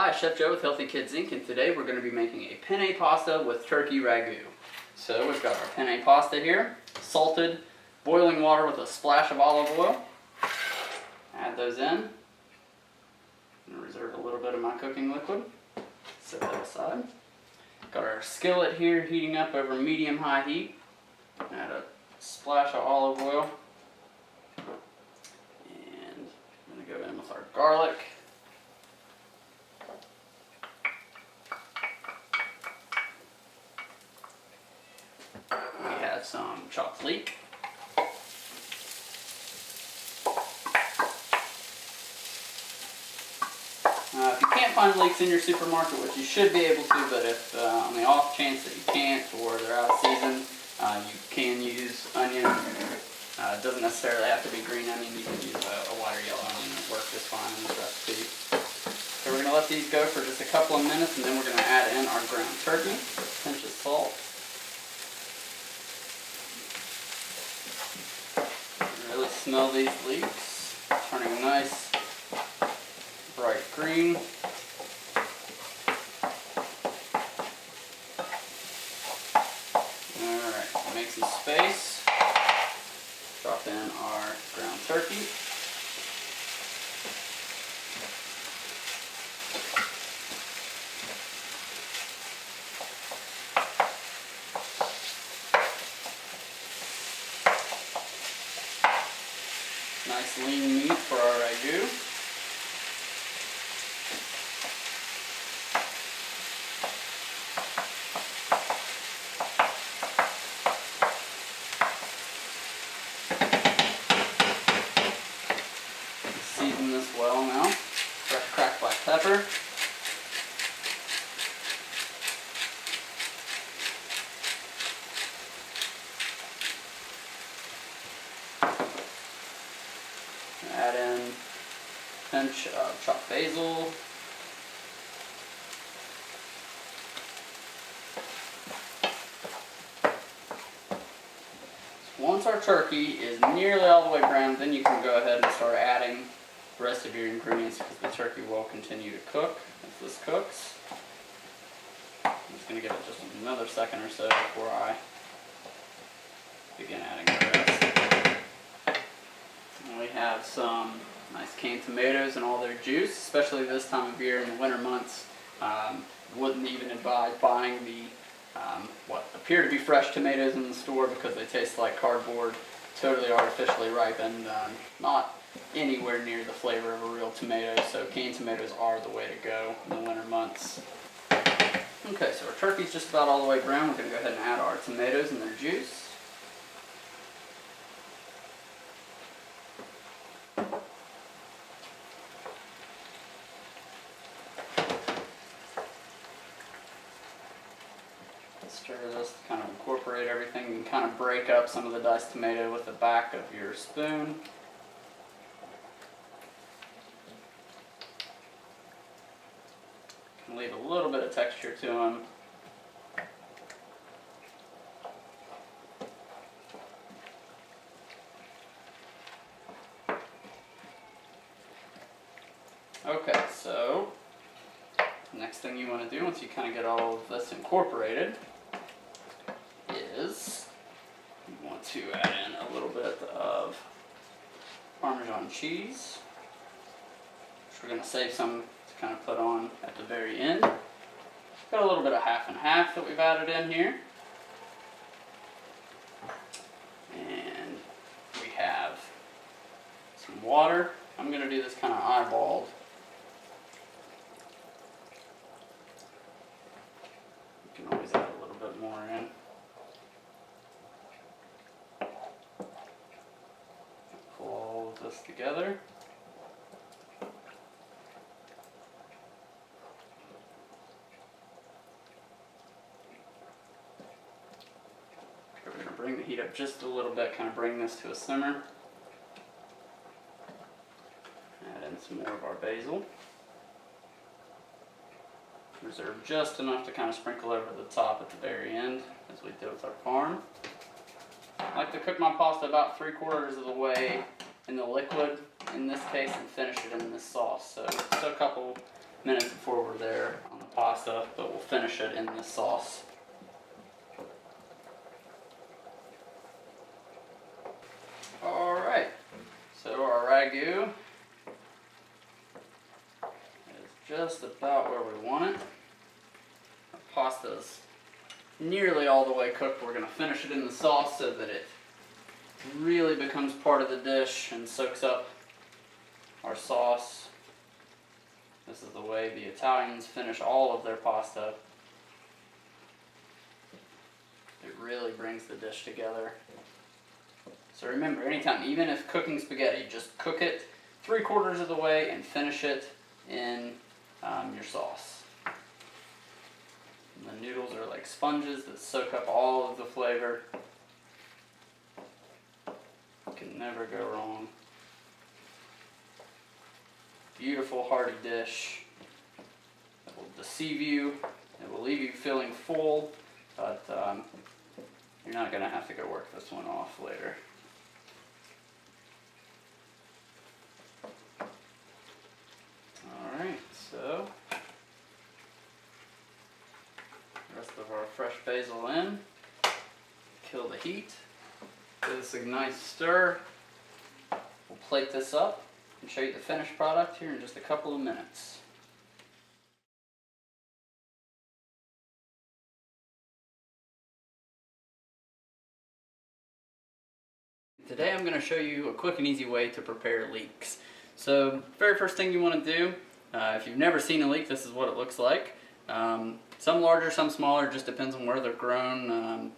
Hi, Chef Joe with Healthy Kids Inc. and today we're going to be making a penne pasta with turkey ragu. So we've got our penne pasta here, salted, boiling water with a splash of olive oil. Add those in. I'm going to reserve a little bit of my cooking liquid. Set that aside. Got our skillet here heating up over medium-high heat. Add a splash of olive oil. And I'm going to go in with our garlic. We have some chopped leek. If you can't find leeks in your supermarket, which you should be able to, but if on the off chance that you can't or they're out of season, you can use onion. It doesn't necessarily have to be green onion. You can use a white or yellow onion. It works just fine in this recipe. So we're going to let these go for just a couple of minutes, and then we're going to add in our ground turkey, a pinch of salt. Really smell these leeks, turning nice, bright green. Alright, so make some space. Drop in our ground turkey. Nice lean meat for our ragu. Season this well now. Fresh cracked black pepper. Add in a pinch of chopped basil. Once our turkey is nearly all the way brown, then you can go ahead and start adding the rest of your ingredients because the turkey will continue to cook as this cooks. I'm just going to give it just another second or so before I begin adding the rest. And we have some nice canned tomatoes and all their juice, especially this time of year in the winter months. Wouldn't even advise buying the what appear to be fresh tomatoes in the store because they taste like cardboard, totally artificially ripened, not anywhere near the flavor of a real tomato, so canned tomatoes are the way to go in the winter months. Okay, so our turkey's just about all the way brown. We're going to go ahead and add our tomatoes and their juice. Stir this to kind of incorporate everything and kind of break up some of the diced tomato with the back of your spoon. Can leave a little bit of texture to them. Okay, so next thing you want to do once you kind of get all of this incorporated is you want to add in a little bit of Parmesan cheese, which we're going to save some to kind of put on at the very end. Got a little bit of half and half that we've added in here. And we have some water. I'm going to do this kind of eyeballed. You can always add a little bit more in. Pull all of this together. We're going to bring the heat up just a little bit, kind of bring this to a simmer. Add in some more of our basil. Reserve just enough to kind of sprinkle over the top at the very end, as we did with our parm. I like to cook my pasta about 3/4 of the way in the liquid in this case and finish it in this sauce. So just a couple minutes before we're pasta, but we'll finish it in this sauce. Alright, so our ragu is just about where we want it. Our pasta's nearly all the way cooked. We're going to finish it in the sauce so that it really becomes part of the dish and soaks up our sauce. This is the way the Italians finish all of their pasta. It really brings the dish together. So remember, anytime, even if cooking spaghetti, just cook it 3/4 of the way and finish it in your sauce. And the noodles are like sponges that soak up all of the flavor. You can never go wrong. Beautiful hearty dish. It will deceive you. It will leave you feeling full, but you're not going to have to go work this one off later. Alright, so the rest of our fresh basil in. Kill the heat. Give this a nice stir. We'll plate this up and show you the finished product here in just a couple of minutes. Today I'm going to show you a quick and easy way to prepare leeks. So, very first thing you want to do, if you've never seen a leek, this is what it looks like. Some larger, some smaller, just depends on where they're grown.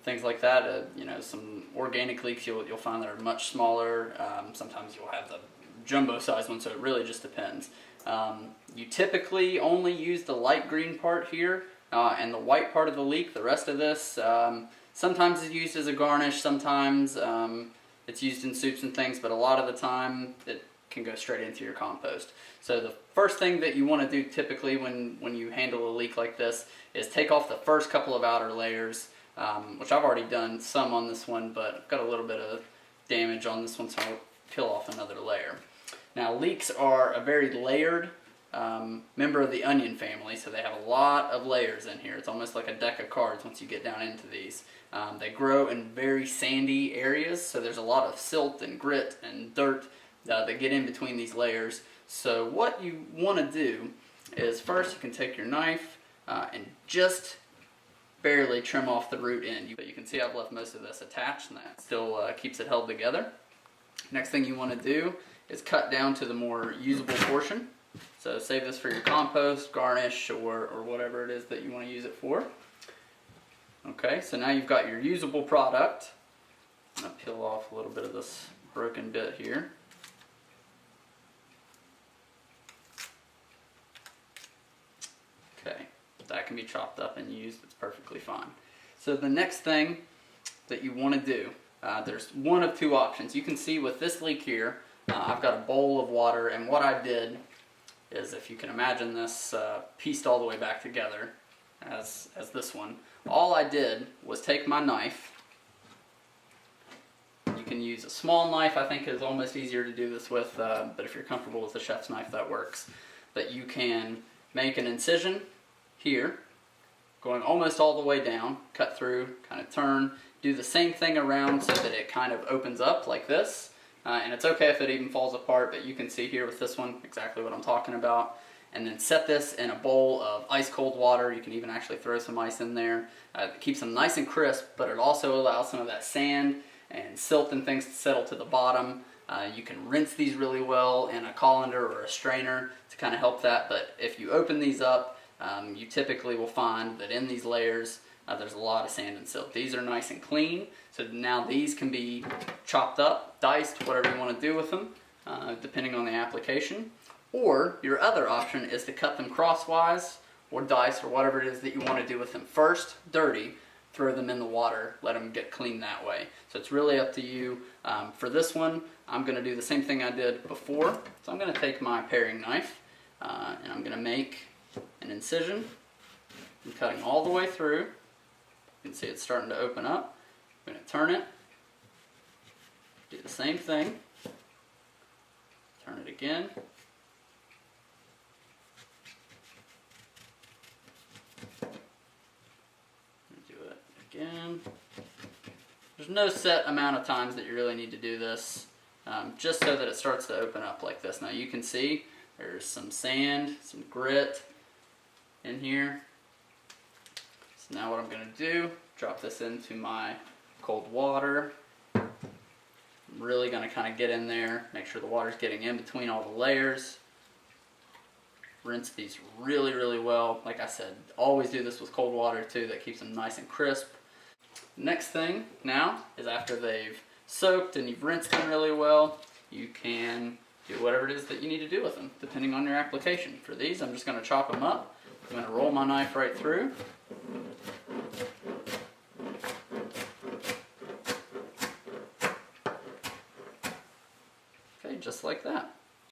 Things like that. You know, some organic leeks you'll find that are much smaller. Sometimes you'll have the jumbo size one, so it really just depends. You typically only use the light green part here and the white part of the leek. The rest of this sometimes is used as a garnish, sometimes it's used in soups and things, but a lot of the time it can go straight into your compost. So the first thing that you want to do typically when you handle a leek like this is take off the first couple of outer layers, which I've already done some on this one, but I've got a little bit of damage on this one, so I'll peel off another layer. Now, leeks are a very layered member of the onion family, so they have a lot of layers in here. It's almost like a deck of cards once you get down into these. They grow in very sandy areas, so there's a lot of silt and grit and dirt that get in between these layers. So what you want to do is first you can take your knife and just barely trim off the root end. But you can see I've left most of this attached, and that still keeps it held together. Next thing you want to do is cut down to the more usable portion. So save this for your compost, garnish, or whatever it is that you want to use it for. Okay, so now you've got your usable product. I'm going to peel off a little bit of this broken bit here. Okay, that can be chopped up and used. It's perfectly fine. So the next thing that you want to do, there's one of two options. You can see with this leek here, I've got a bowl of water, and what I did is, if you can imagine this pieced all the way back together as this one, all I did was take my knife. You can use a small knife, I think is almost easier to do this with, but if you're comfortable with the chef's knife, that works. But you can make an incision here, going almost all the way down, cut through, kind of turn, do the same thing around so that it kind of opens up like this. And it's okay if it even falls apart, but you can see here with this one exactly what I'm talking about. And then set this in a bowl of ice cold water. You can even actually throw some ice in there. It keeps them nice and crisp, but it also allows some of that sand and silt and things to settle to the bottom. You can rinse these really well in a colander or a strainer to kind of help that, but if you open these up, you typically will find that in these layers there's a lot of sand and silt. These are nice and clean, so now these can be chopped up, diced, whatever you want to do with them, depending on the application. Or your other option is to cut them crosswise or dice or whatever it is that you want to do with them. First, dirty, throw them in the water, let them get clean that way. So it's really up to you. For this one, I'm going to do the same thing I did before. So I'm going to take my paring knife and I'm going to make an incision. I'm cutting all the way through. You can see it's starting to open up. I'm going to turn it, do the same thing, turn it again, There's no set amount of times that you really need to do this, just so that it starts to open up like this. Now you can see there's some sand, some grit in here. So now what I'm going to do, drop this into my cold water. I'm really going to kind of get in there, make sure the water's getting in between all the layers. Rinse these really, really well. Like I said, always do this with cold water too. That keeps them nice and crisp. Next thing now is after they've soaked and you've rinsed them really well, you can do whatever it is that you need to do with them, depending on your application. For these, I'm just going to chop them up. I'm going to roll my knife right through.